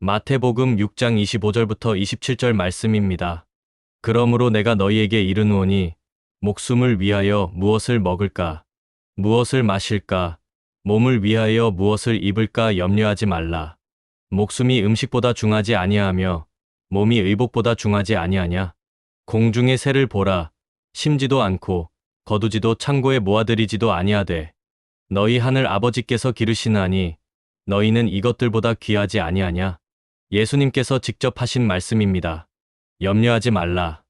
마태복음 6장 25절부터 27절 말씀입니다. 그러므로 내가 너희에게 이르노니 목숨을 위하여 무엇을 먹을까, 무엇을 마실까, 몸을 위하여 무엇을 입을까 염려하지 말라. 목숨이 음식보다 중하지 아니하며 몸이 의복보다 중하지 아니하냐. 공중의 새를 보라. 심지도 않고 거두지도 창고에 모아들이지도 아니하되 너희 하늘 아버지께서 기르시나니 너희는 이것들보다 귀하지 아니하냐. 예수님께서 직접 하신 말씀입니다. 염려하지 말라.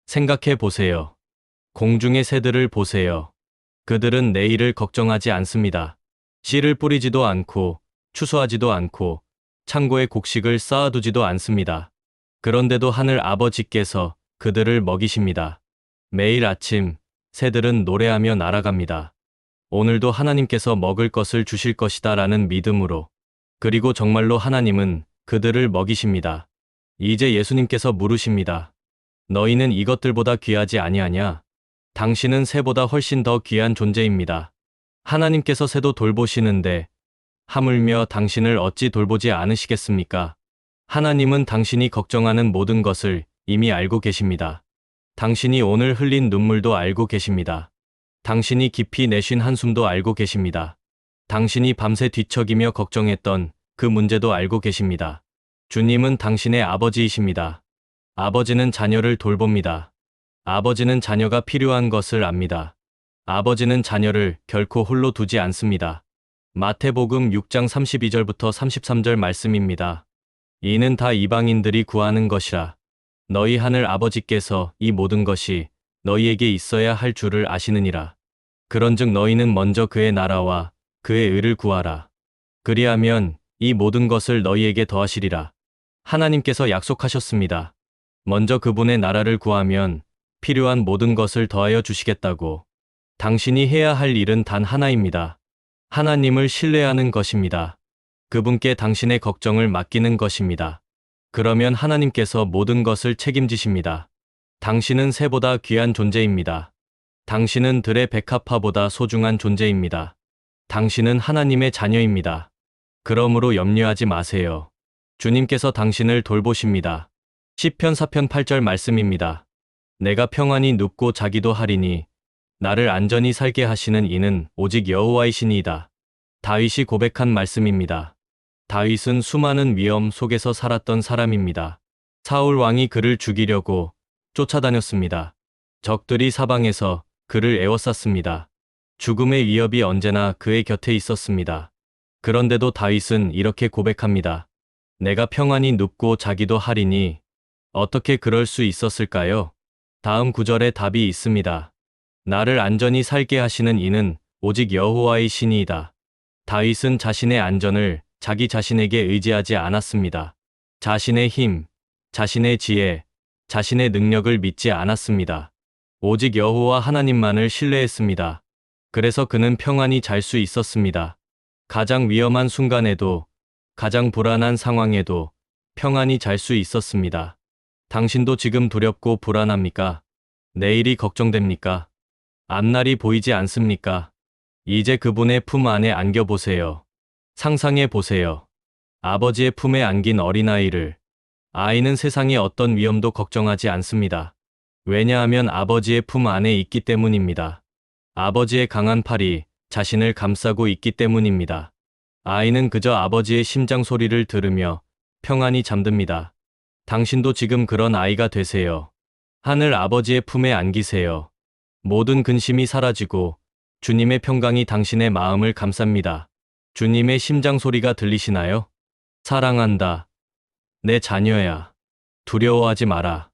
생각해 보세요. 공중의 새들을 보세요. 그들은 내일을 걱정하지 않습니다. 씨를 뿌리지도 않고 추수하지도 않고 창고에 곡식을 쌓아두지도 않습니다. 그런데도 하늘 아버지께서 그들을 먹이십니다. 매일 아침 새들은 노래하며 날아갑니다. 오늘도 하나님께서 먹을 것을 주실 것이다 라는 믿음으로. 그리고 정말로 하나님은 그들을 먹이십니다. 이제 예수님께서 물으십니다. 너희는 이것들보다 귀하지 아니하냐? 당신은 새보다 훨씬 더 귀한 존재입니다. 하나님께서 새도 돌보시는데 하물며 당신을 어찌 돌보지 않으시겠습니까? 하나님은 당신이 걱정하는 모든 것을 이미 알고 계십니다. 당신이 오늘 흘린 눈물도 알고 계십니다. 당신이 깊이 내쉰 한숨도 알고 계십니다. 당신이 밤새 뒤척이며 걱정했던 그 문제도 알고 계십니다. 주님은 당신의 아버지이십니다. 아버지는 자녀를 돌봅니다. 아버지는 자녀가 필요한 것을 압니다. 아버지는 자녀를 결코 홀로 두지 않습니다. 마태복음 6장 32절부터 33절 말씀입니다. 이는 다 이방인들이 구하는 것이라. 너희 하늘 아버지께서 이 모든 것이 너희에게 있어야 할 줄을 아시느니라. 그런즉 너희는 먼저 그의 나라와 그의 의를 구하라. 그리하면 이 모든 것을 너희에게 더하시리라. 하나님께서 약속하셨습니다. 먼저 그분의 나라를 구하면 필요한 모든 것을 더하여 주시겠다고. 당신이 해야 할 일은 단 하나입니다. 하나님을 신뢰하는 것입니다. 그분께 당신의 걱정을 맡기는 것입니다. 그러면 하나님께서 모든 것을 책임지십니다. 당신은 새보다 귀한 존재입니다. 당신은 들의 백합화보다 소중한 존재입니다. 당신은 하나님의 자녀입니다. 그러므로 염려하지 마세요. 주님께서 당신을 돌보십니다. 시편 4편 8절 말씀입니다. 내가 평안히 눕고 자기도 하리니 나를 안전히 살게 하시는 이는 오직 여호와이시니이다. 다윗이 고백한 말씀입니다. 다윗은 수많은 위험 속에서 살았던 사람입니다. 사울 왕이 그를 죽이려고 쫓아다녔습니다. 적들이 사방에서 그를 에워쌌습니다. 죽음의 위협이 언제나 그의 곁에 있었습니다. 그런데도 다윗은 이렇게 고백합니다. 내가 평안히 눕고 자기도 하리니 어떻게 그럴 수 있었을까요? 다음 구절에 답이 있습니다. 나를 안전히 살게 하시는 이는 오직 여호와의 신이이다. 다윗은 자신의 안전을 자기 자신에게 의지하지 않았습니다. 자신의 힘, 자신의 지혜, 자신의 능력을 믿지 않았습니다. 오직 여호와 하나님만을 신뢰했습니다. 그래서 그는 평안히 잘 수 있었습니다. 가장 위험한 순간에도, 가장 불안한 상황에도 평안히 잘 수 있었습니다. 당신도 지금 두렵고 불안합니까? 내일이 걱정됩니까? 앞날이 보이지 않습니까? 이제 그분의 품 안에 안겨보세요. 상상해 보세요. 아버지의 품에 안긴 어린아이를. 아이는 세상의 어떤 위험도 걱정하지 않습니다. 왜냐하면 아버지의 품 안에 있기 때문입니다. 아버지의 강한 팔이 자신을 감싸고 있기 때문입니다. 아이는 그저 아버지의 심장 소리를 들으며 평안히 잠듭니다. 당신도 지금 그런 아이가 되세요. 하늘 아버지의 품에 안기세요. 모든 근심이 사라지고 주님의 평강이 당신의 마음을 감쌉니다. 주님의 심장 소리가 들리시나요? 사랑한다. 내 자녀야. 두려워하지 마라.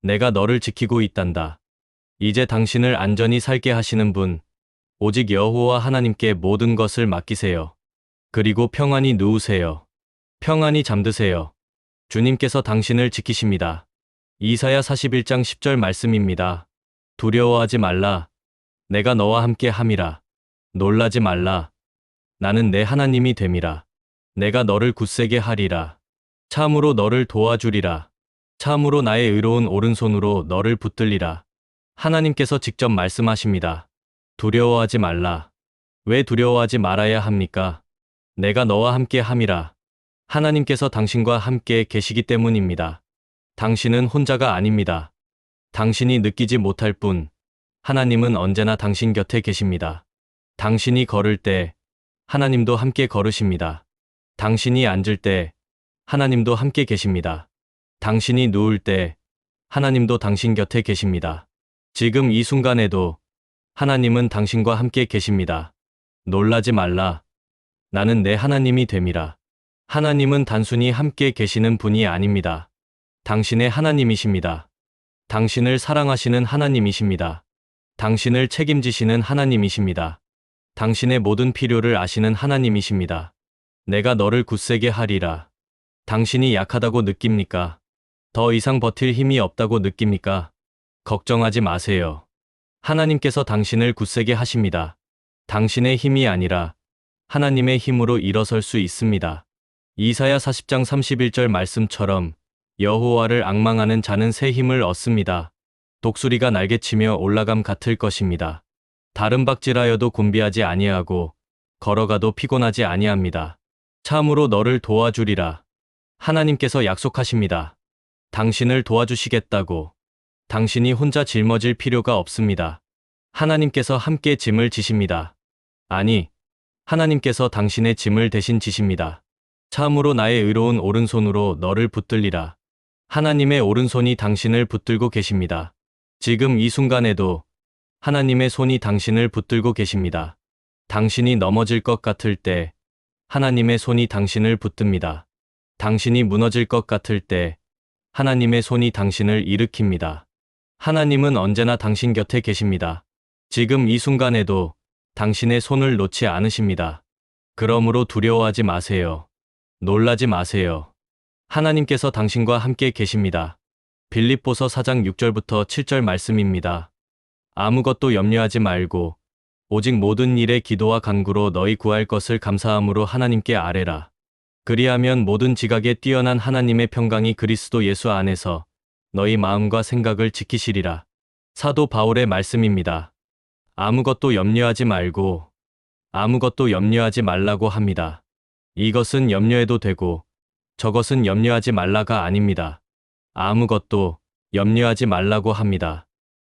내가 너를 지키고 있단다. 이제 당신을 안전히 살게 하시는 분, 오직 여호와 하나님께 모든 것을 맡기세요. 그리고 평안히 누우세요. 평안히 잠드세요. 주님께서 당신을 지키십니다. 이사야 41장 10절 말씀입니다. 두려워하지 말라. 내가 너와 함께 함이라. 놀라지 말라. 나는 내 하나님이 됨이라. 내가 너를 굳세게 하리라. 참으로 너를 도와주리라. 참으로 나의 의로운 오른손으로 너를 붙들리라. 하나님께서 직접 말씀하십니다. 두려워하지 말라. 왜 두려워하지 말아야 합니까? 내가 너와 함께 함이라. 하나님께서 당신과 함께 계시기 때문입니다. 당신은 혼자가 아닙니다. 당신이 느끼지 못할 뿐, 하나님은 언제나 당신 곁에 계십니다. 당신이 걸을 때, 하나님도 함께 걸으십니다. 당신이 앉을 때, 하나님도 함께 계십니다. 당신이 누울 때, 하나님도 당신 곁에 계십니다. 지금 이 순간에도 하나님은 당신과 함께 계십니다. 놀라지 말라. 나는 내 하나님이 됨이라. 하나님은 단순히 함께 계시는 분이 아닙니다. 당신의 하나님이십니다. 당신을 사랑하시는 하나님이십니다. 당신을 책임지시는 하나님이십니다. 당신의 모든 필요를 아시는 하나님이십니다. 내가 너를 굳세게 하리라. 당신이 약하다고 느낍니까? 더 이상 버틸 힘이 없다고 느낍니까? 걱정하지 마세요. 하나님께서 당신을 굳세게 하십니다. 당신의 힘이 아니라 하나님의 힘으로 일어설 수 있습니다. 이사야 40장 31절 말씀처럼 여호와를 앙망하는 자는 새 힘을 얻습니다. 독수리가 날개치며 올라감 같을 것입니다. 다른 박질하여도 곤비하지 아니하고 걸어가도 피곤하지 아니합니다. 참으로 너를 도와주리라. 하나님께서 약속하십니다. 당신을 도와주시겠다고. 당신이 혼자 짊어질 필요가 없습니다. 하나님께서 함께 짐을 지십니다. 아니, 하나님께서 당신의 짐을 대신 지십니다. 참으로 나의 의로운 오른손으로 너를 붙들리라. 하나님의 오른손이 당신을 붙들고 계십니다. 지금 이 순간에도 하나님의 손이 당신을 붙들고 계십니다. 당신이 넘어질 것 같을 때 하나님의 손이 당신을 붙듭니다. 당신이 무너질 것 같을 때 하나님의 손이 당신을 일으킵니다. 하나님은 언제나 당신 곁에 계십니다. 지금 이 순간에도 당신의 손을 놓지 않으십니다. 그러므로 두려워하지 마세요. 놀라지 마세요. 하나님께서 당신과 함께 계십니다. 빌립보서 4장 6절부터 7절 말씀입니다. 아무것도 염려하지 말고 오직 모든 일에 기도와 간구로 너희 구할 것을 감사함으로 하나님께 아뢰라. 그리하면 모든 지각에 뛰어난 하나님의 평강이 그리스도 예수 안에서 너희 마음과 생각을 지키시리라. 사도 바울의 말씀입니다. 아무것도 염려하지 말고 아무것도 염려하지 말라고 합니다. 이것은 염려해도 되고 저것은 염려하지 말라가 아닙니다. 아무것도 염려하지 말라고 합니다.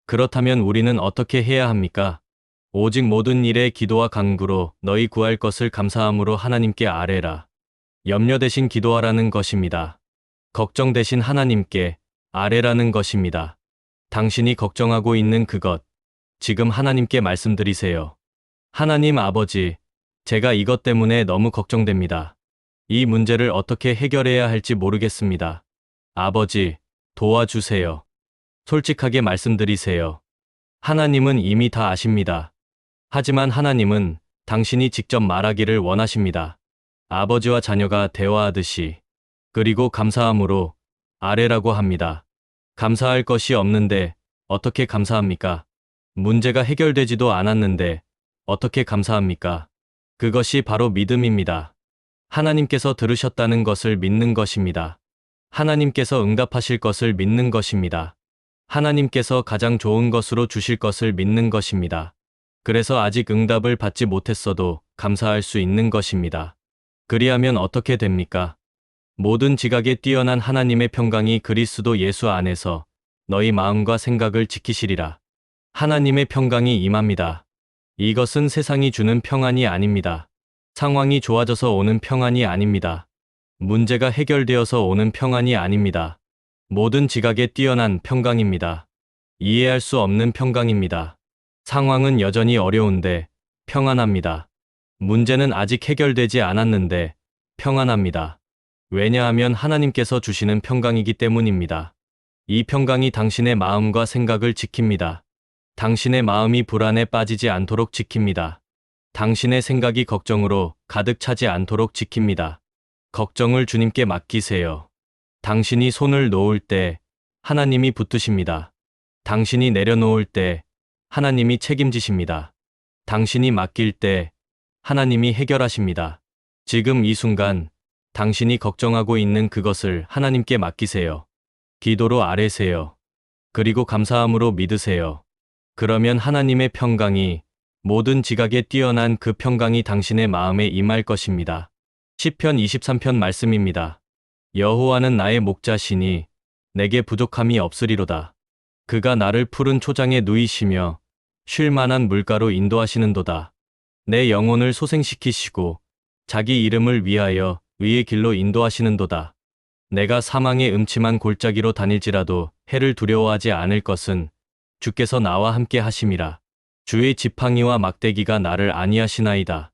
그렇다면 우리는 어떻게 해야 합니까? 오직 모든 일에 기도와 간구로 너희 구할 것을 감사함으로 하나님께 아뢰라. 염려 대신 기도하라는 것입니다. 걱정 대신 하나님께 아뢰라는 것입니다. 당신이 걱정하고 있는 그것, 지금 하나님께 말씀드리세요. 하나님 아버지, 제가 이것 때문에 너무 걱정됩니다. 이 문제를 어떻게 해결해야 할지 모르겠습니다. 아버지, 도와주세요. 솔직하게 말씀드리세요. 하나님은 이미 다 아십니다. 하지만 하나님은 당신이 직접 말하기를 원하십니다. 아버지와 자녀가 대화하듯이. 그리고 감사함으로 아뢰라고 합니다. 감사할 것이 없는데 어떻게 감사합니까? 문제가 해결되지도 않았는데 어떻게 감사합니까? 그것이 바로 믿음입니다. 하나님께서 들으셨다는 것을 믿는 것입니다. 하나님께서 응답하실 것을 믿는 것입니다. 하나님께서 가장 좋은 것으로 주실 것을 믿는 것입니다. 그래서 아직 응답을 받지 못했어도 감사할 수 있는 것입니다. 그리하면 어떻게 됩니까? 모든 지각에 뛰어난 하나님의 평강이 그리스도 예수 안에서 너희 마음과 생각을 지키시리라. 하나님의 평강이 임합니다. 이것은 세상이 주는 평안이 아닙니다. 상황이 좋아져서 오는 평안이 아닙니다. 문제가 해결되어서 오는 평안이 아닙니다. 모든 지각에 뛰어난 평강입니다. 이해할 수 없는 평강입니다. 상황은 여전히 어려운데 평안합니다. 문제는 아직 해결되지 않았는데 평안합니다. 왜냐하면 하나님께서 주시는 평강이기 때문입니다. 이 평강이 당신의 마음과 생각을 지킵니다. 당신의 마음이 불안에 빠지지 않도록 지킵니다. 당신의 생각이 걱정으로 가득 차지 않도록 지킵니다. 걱정을 주님께 맡기세요. 당신이 손을 놓을 때 하나님이 붙드십니다. 당신이 내려놓을 때 하나님이 책임지십니다. 당신이 맡길 때 하나님이 해결하십니다. 지금 이 순간 당신이 걱정하고 있는 그것을 하나님께 맡기세요. 기도로 아뢰세요. 그리고 감사함으로 믿으세요. 그러면 하나님의 평강이 모든 지각에 뛰어난 그 평강이 당신의 마음에 임할 것입니다. 시편 23편 말씀입니다. 여호와는 나의 목자시니 내게 부족함이 없으리로다. 그가 나를 푸른 초장에 누이시며 쉴 만한 물가로 인도하시는도다. 내 영혼을 소생시키시고 자기 이름을 위하여 의의 길로 인도하시는도다. 내가 사망의 음침한 골짜기로 다닐지라도 해를 두려워하지 않을 것은 주께서 나와 함께 하심이라. 주의 지팡이와 막대기가 나를 안위하시나이다.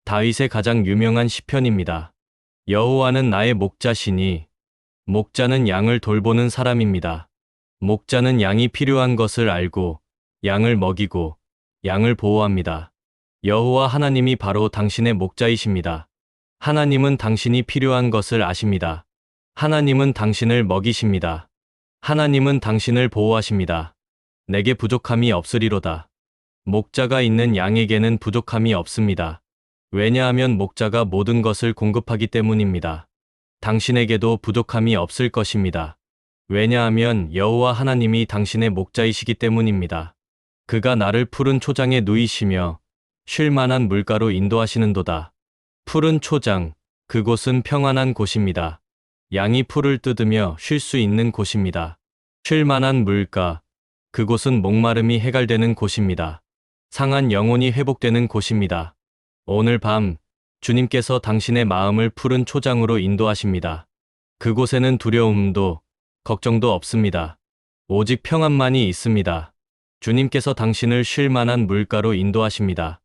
다윗의 가장 유명한 시편입니다. 여호와는 나의 목자시니, 목자는 양을 돌보는 사람입니다. 목자는 양이 필요한 것을 알고 양을 먹이고 양을 보호합니다. 여호와 하나님이 바로 당신의 목자이십니다. 하나님은 당신이 필요한 것을 아십니다. 하나님은 당신을 먹이십니다. 하나님은 당신을 보호하십니다. 내게 부족함이 없으리로다. 목자가 있는 양에게는 부족함이 없습니다. 왜냐하면 목자가 모든 것을 공급하기 때문입니다. 당신에게도 부족함이 없을 것입니다. 왜냐하면 여호와 하나님이 당신의 목자이시기 때문입니다. 그가 나를 푸른 초장에 누이시며 쉴 만한 물가로 인도하시는도다. 푸른 초장, 그곳은 평안한 곳입니다. 양이 풀을 뜯으며 쉴 수 있는 곳입니다. 쉴 만한 물가, 그곳은 목마름이 해갈되는 곳입니다. 상한 영혼이 회복되는 곳입니다. 오늘 밤 주님께서 당신의 마음을 푸른 초장으로 인도하십니다. 그곳에는 두려움도 걱정도 없습니다. 오직 평안만이 있습니다. 주님께서 당신을 쉴 만한 물가로 인도하십니다.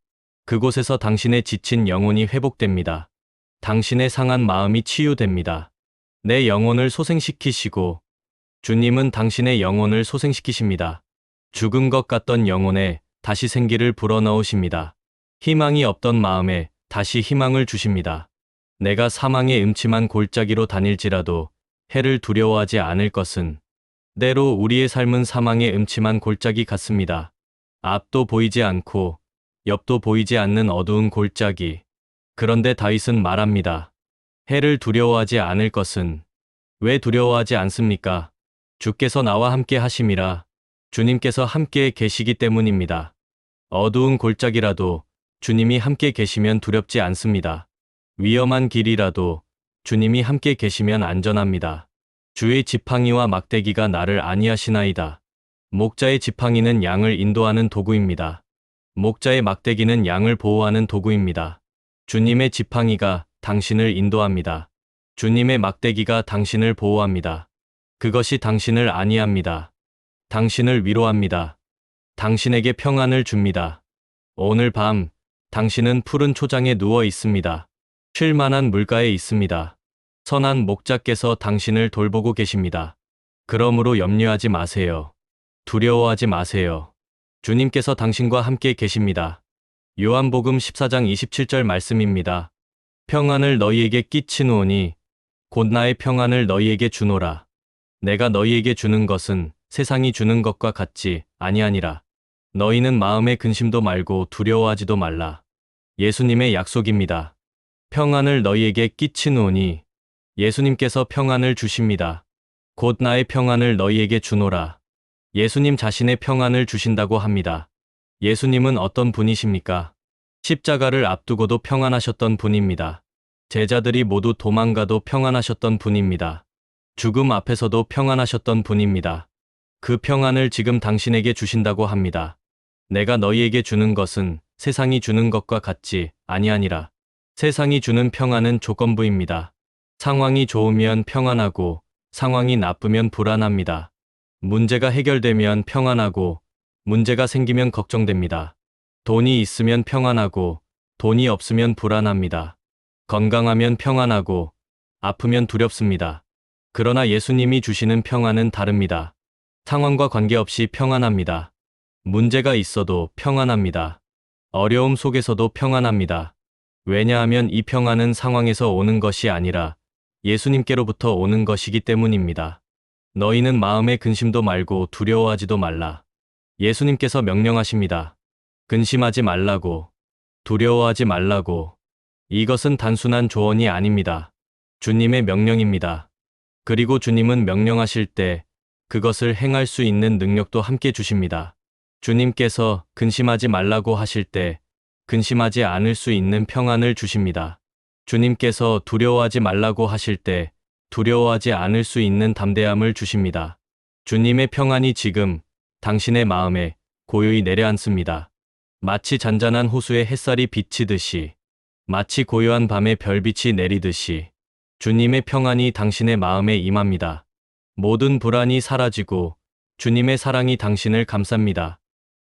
그곳에서 당신의 지친 영혼이 회복됩니다. 당신의 상한 마음이 치유됩니다. 내 영혼을 소생시키시고 주님은 당신의 영혼을 소생시키십니다. 죽은 것 같던 영혼에 다시 생기를 불어넣으십니다. 희망이 없던 마음에 다시 희망을 주십니다. 내가 사망의 음침한 골짜기로 다닐지라도 해를 두려워하지 않을 것은, 때로 우리의 삶은 사망의 음침한 골짜기 같습니다. 앞도 보이지 않고 옆도 보이지 않는 어두운 골짜기. 그런데 다윗은 말합니다. 해를 두려워하지 않을 것은, 왜 두려워하지 않습니까? 주께서 나와 함께 하심이라. 주님께서 함께 계시기 때문입니다. 어두운 골짜기라도 주님이 함께 계시면 두렵지 않습니다. 위험한 길이라도 주님이 함께 계시면 안전합니다. 주의 지팡이와 막대기가 나를 안위하시나이다. 목자의 지팡이는 양을 인도하는 도구입니다. 목자의 막대기는 양을 보호하는 도구입니다. 주님의 지팡이가 당신을 인도합니다. 주님의 막대기가 당신을 보호합니다. 그것이 당신을 안위합니다. 당신을 위로합니다. 당신에게 평안을 줍니다. 오늘 밤 당신은 푸른 초장에 누워 있습니다. 쉴 만한 물가에 있습니다. 선한 목자께서 당신을 돌보고 계십니다. 그러므로 염려하지 마세요. 두려워하지 마세요. 주님께서 당신과 함께 계십니다. 요한복음 14장 27절 말씀입니다. 평안을 너희에게 끼치노니 곧 나의 평안을 너희에게 주노라. 내가 너희에게 주는 것은 세상이 주는 것과 같지 아니하니라. 너희는 마음에 근심도 말고 두려워하지도 말라. 예수님의 약속입니다. 평안을 너희에게 끼치노니 예수님께서 평안을 주십니다. 곧 나의 평안을 너희에게 주노라. 예수님 자신의 평안을 주신다고 합니다. 예수님은 어떤 분이십니까? 십자가를 앞두고도 평안하셨던 분입니다. 제자들이 모두 도망가도 평안하셨던 분입니다. 죽음 앞에서도 평안하셨던 분입니다. 그 평안을 지금 당신에게 주신다고 합니다. 내가 너희에게 주는 것은 세상이 주는 것과 같지 아니하니라. 세상이 주는 평안은 조건부입니다. 상황이 좋으면 평안하고 상황이 나쁘면 불안합니다. 문제가 해결되면 평안하고 문제가 생기면 걱정됩니다. 돈이 있으면 평안하고 돈이 없으면 불안합니다. 건강하면 평안하고 아프면 두렵습니다. 그러나 예수님이 주시는 평안은 다릅니다. 상황과 관계없이 평안합니다. 문제가 있어도 평안합니다. 어려움 속에서도 평안합니다. 왜냐하면 이 평안은 상황에서 오는 것이 아니라 예수님께로부터 오는 것이기 때문입니다. 너희는 마음에 근심도 말고 두려워하지도 말라. 예수님께서 명령하십니다. 근심하지 말라고, 두려워하지 말라고. 이것은 단순한 조언이 아닙니다. 주님의 명령입니다. 그리고 주님은 명령하실 때 그것을 행할 수 있는 능력도 함께 주십니다. 주님께서 근심하지 말라고 하실 때 근심하지 않을 수 있는 평안을 주십니다. 주님께서 두려워하지 말라고 하실 때 두려워하지 않을 수 있는 담대함을 주십니다. 주님의 평안이 지금 당신의 마음에 고요히 내려앉습니다. 마치 잔잔한 호수에 햇살이 비치듯이, 마치 고요한 밤에 별빛이 내리듯이 주님의 평안이 당신의 마음에 임합니다. 모든 불안이 사라지고 주님의 사랑이 당신을 감쌉니다.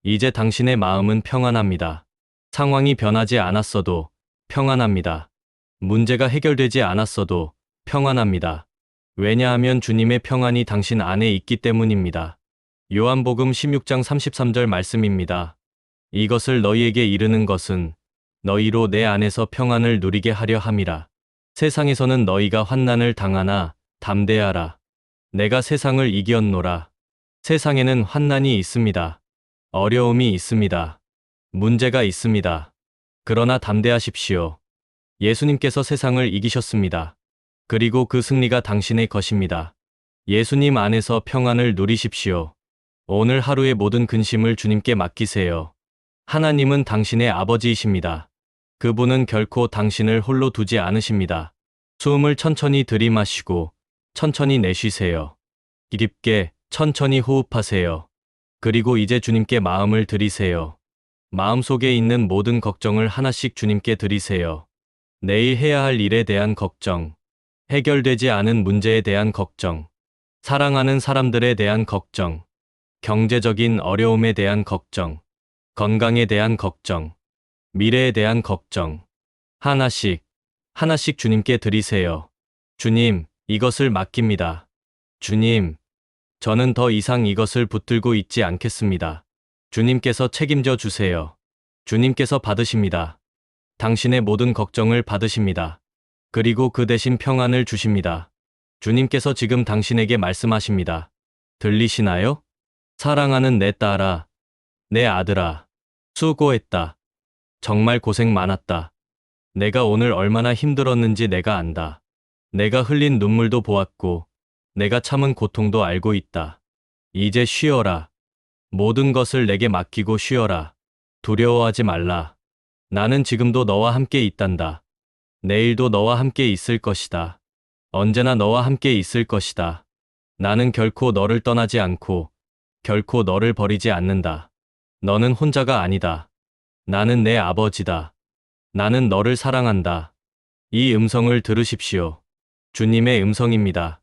이제 당신의 마음은 평안합니다. 상황이 변하지 않았어도 평안합니다. 문제가 해결되지 않았어도 평안합니다. 왜냐하면 주님의 평안이 당신 안에 있기 때문입니다. 요한복음 16장 33절 말씀입니다. 이것을 너희에게 이르는 것은 너희로 내 안에서 평안을 누리게 하려 함이라. 세상에서는 너희가 환난을 당하나 담대하라. 내가 세상을 이기었노라. 세상에는 환난이 있습니다. 어려움이 있습니다. 문제가 있습니다. 그러나 담대하십시오. 예수님께서 세상을 이기셨습니다. 그리고 그 승리가 당신의 것입니다. 예수님 안에서 평안을 누리십시오. 오늘 하루의 모든 근심을 주님께 맡기세요. 하나님은 당신의 아버지이십니다. 그분은 결코 당신을 홀로 두지 않으십니다. 숨을 천천히 들이마시고 천천히 내쉬세요. 깊게 천천히 호흡하세요. 그리고 이제 주님께 마음을 드리세요. 마음속에 있는 모든 걱정을 하나씩 주님께 드리세요. 내일 해야 할 일에 대한 걱정, 해결되지 않은 문제에 대한 걱정, 사랑하는 사람들에 대한 걱정, 경제적인 어려움에 대한 걱정, 건강에 대한 걱정, 미래에 대한 걱정, 하나씩 주님께 드리세요. 주님, 이것을 맡깁니다. 주님, 저는 더 이상 이것을 붙들고 있지 않겠습니다. 주님께서 책임져 주세요. 주님께서 받으십니다. 당신의 모든 걱정을 받으십니다. 그리고 그 대신 평안을 주십니다. 주님께서 지금 당신에게 말씀하십니다. 들리시나요? 사랑하는 내 딸아, 내 아들아, 수고했다. 정말 고생 많았다. 내가 오늘 얼마나 힘들었는지 내가 안다. 내가 흘린 눈물도 보았고, 내가 참은 고통도 알고 있다. 이제 쉬어라. 모든 것을 내게 맡기고 쉬어라. 두려워하지 말라. 나는 지금도 너와 함께 있단다. 내일도 너와 함께 있을 것이다. 언제나 너와 함께 있을 것이다. 나는 결코 너를 떠나지 않고, 결코 너를 버리지 않는다. 너는 혼자가 아니다. 나는 내 아버지다. 나는 너를 사랑한다. 이 음성을 들으십시오. 주님의 음성입니다.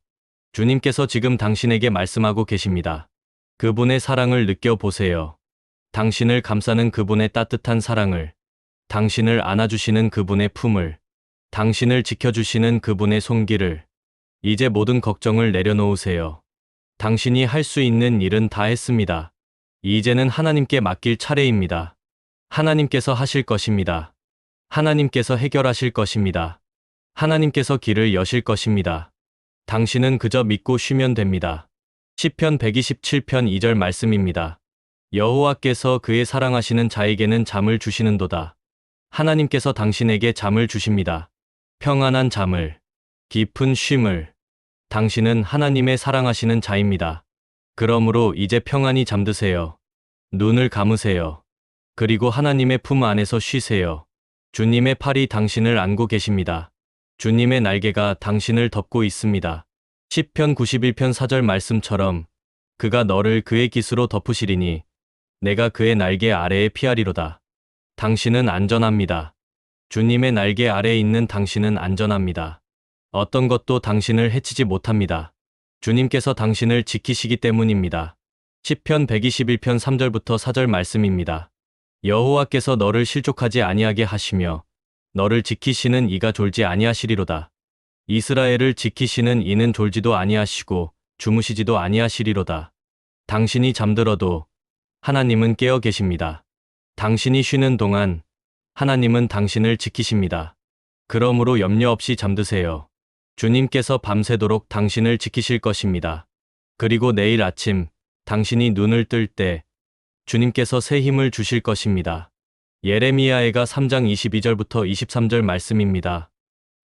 주님께서 지금 당신에게 말씀하고 계십니다. 그분의 사랑을 느껴보세요. 당신을 감싸는 그분의 따뜻한 사랑을, 당신을 안아주시는 그분의 품을, 당신을 지켜주시는 그분의 손길을. 이제 모든 걱정을 내려놓으세요. 당신이 할 수 있는 일은 다 했습니다. 이제는 하나님께 맡길 차례입니다. 하나님께서 하실 것입니다. 하나님께서 해결하실 것입니다. 하나님께서 길을 여실 것입니다. 당신은 그저 믿고 쉬면 됩니다. 시편 127편 2절 말씀입니다. 여호와께서 그의 사랑하시는 자에게는 잠을 주시는도다. 하나님께서 당신에게 잠을 주십니다. 평안한 잠을, 깊은 쉼을. 당신은 하나님의 사랑하시는 자입니다. 그러므로 이제 평안히 잠드세요. 눈을 감으세요. 그리고 하나님의 품 안에서 쉬세요. 주님의 팔이 당신을 안고 계십니다. 주님의 날개가 당신을 덮고 있습니다. 시편 91편 4절 말씀처럼 그가 너를 그의 깃으로 덮으시리니 내가 그의 날개 아래에 피하리로다. 당신은 안전합니다. 주님의 날개 아래에 있는 당신은 안전합니다. 어떤 것도 당신을 해치지 못합니다. 주님께서 당신을 지키시기 때문입니다. 시편 121편 3절부터 4절 말씀입니다. 여호와께서 너를 실족하지 아니하게 하시며 너를 지키시는 이가 졸지 아니하시리로다. 이스라엘을 지키시는 이는 졸지도 아니하시고 주무시지도 아니하시리로다. 당신이 잠들어도 하나님은 깨어 계십니다. 당신이 쉬는 동안 하나님은 당신을 지키십니다. 그러므로 염려 없이 잠드세요. 주님께서 밤새도록 당신을 지키실 것입니다. 그리고 내일 아침 당신이 눈을 뜰 때 주님께서 새 힘을 주실 것입니다. 예레미야애가 3장 22절부터 23절 말씀입니다.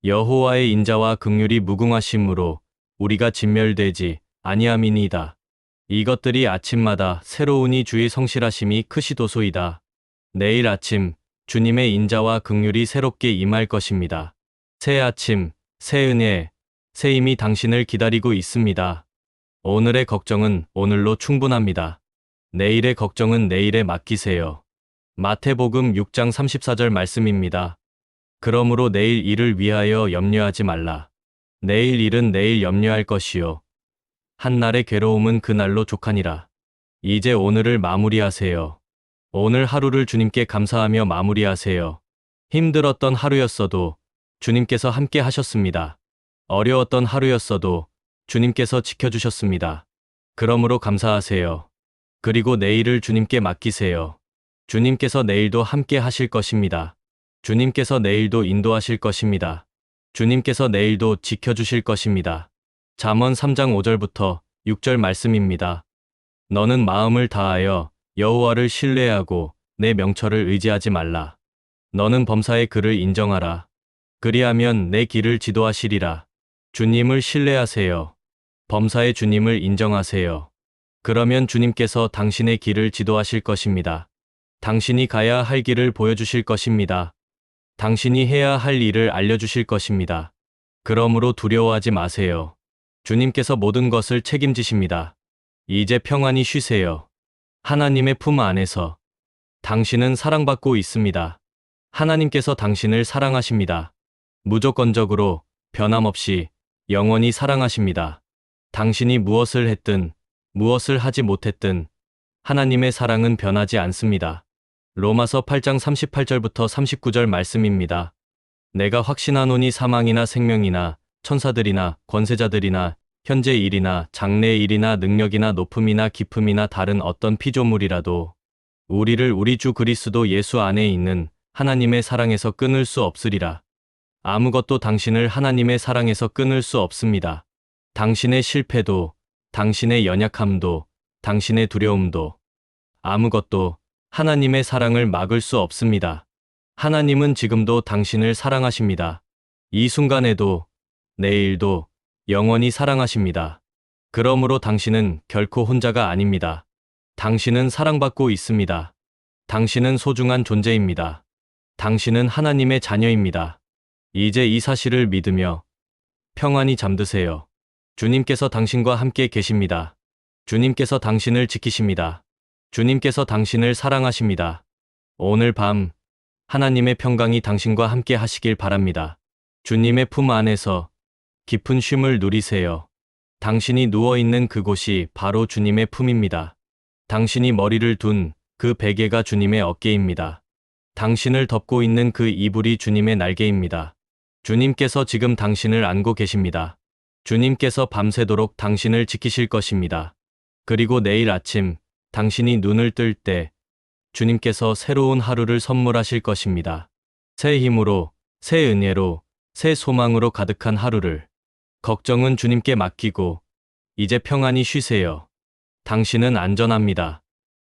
여호와의 인자와 긍휼이 무궁하심으로 우리가 진멸되지 아니함이니이다. 이것들이 아침마다 새로우니 주의 성실하심이 크시도소이다. 내일 아침 주님의 인자와 긍휼이 새롭게 임할 것입니다. 새 아침, 새 은혜, 새 힘이 당신을 기다리고 있습니다. 오늘의 걱정은 오늘로 충분합니다. 내일의 걱정은 내일에 맡기세요. 마태복음 6장 34절 말씀입니다. 그러므로 내일 일을 위하여 염려하지 말라. 내일 일은 내일 염려할 것이요. 한날의 괴로움은 그날로 족하니라. 이제 오늘을 마무리하세요. 오늘 하루를 주님께 감사하며 마무리하세요. 힘들었던 하루였어도 주님께서 함께 하셨습니다. 어려웠던 하루였어도 주님께서 지켜주셨습니다. 그러므로 감사하세요. 그리고 내일을 주님께 맡기세요. 주님께서 내일도 함께 하실 것입니다. 주님께서 내일도 인도하실 것입니다. 주님께서 내일도 지켜주실 것입니다. 잠언 3장 5절부터 6절 말씀입니다. 너는 마음을 다하여 여호와를 신뢰하고 내 명철을 의지하지 말라. 너는 범사의 그를 인정하라. 그리하면 내 길을 지도하시리라. 주님을 신뢰하세요. 범사의 주님을 인정하세요. 그러면 주님께서 당신의 길을 지도하실 것입니다. 당신이 가야 할 길을 보여주실 것입니다. 당신이 해야 할 일을 알려주실 것입니다. 그러므로 두려워하지 마세요. 주님께서 모든 것을 책임지십니다. 이제 평안히 쉬세요. 하나님의 품 안에서 당신은 사랑받고 있습니다. 하나님께서 당신을 사랑하십니다. 무조건적으로, 변함없이, 영원히 사랑하십니다. 당신이 무엇을 했든, 무엇을 하지 못했든, 하나님의 사랑은 변하지 않습니다. 로마서 8장 38절부터 39절 말씀입니다. 내가 확신하노니 사망이나 생명이나 천사들이나 권세자들이나 현재 일이나 장래 일이나 능력이나 높음이나 깊음이나 다른 어떤 피조물이라도 우리를 우리 주 그리스도 예수 안에 있는 하나님의 사랑에서 끊을 수 없으리라. 아무것도 당신을 하나님의 사랑에서 끊을 수 없습니다. 당신의 실패도, 당신의 연약함도, 당신의 두려움도, 아무것도 하나님의 사랑을 막을 수 없습니다. 하나님은 지금도 당신을 사랑하십니다. 이 순간에도, 내일도 영원히 사랑하십니다. 그러므로 당신은 결코 혼자가 아닙니다. 당신은 사랑받고 있습니다. 당신은 소중한 존재입니다. 당신은 하나님의 자녀입니다. 이제 이 사실을 믿으며 평안히 잠드세요. 주님께서 당신과 함께 계십니다. 주님께서 당신을 지키십니다. 주님께서 당신을 사랑하십니다. 오늘 밤 하나님의 평강이 당신과 함께 하시길 바랍니다. 주님의 품 안에서 깊은 쉼을 누리세요. 당신이 누워있는 그곳이 바로 주님의 품입니다. 당신이 머리를 둔 그 베개가 주님의 어깨입니다. 당신을 덮고 있는 그 이불이 주님의 날개입니다. 주님께서 지금 당신을 안고 계십니다. 주님께서 밤새도록 당신을 지키실 것입니다. 그리고 내일 아침 당신이 눈을 뜰 때 주님께서 새로운 하루를 선물하실 것입니다. 새 힘으로, 새 은혜로, 새 소망으로 가득한 하루를. 걱정은 주님께 맡기고 이제 평안히 쉬세요. 당신은 안전합니다.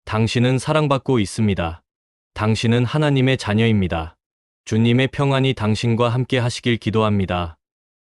당신은 사랑받고 있습니다. 당신은 하나님의 자녀입니다. 주님의 평안이 당신과 함께 하시길 기도합니다.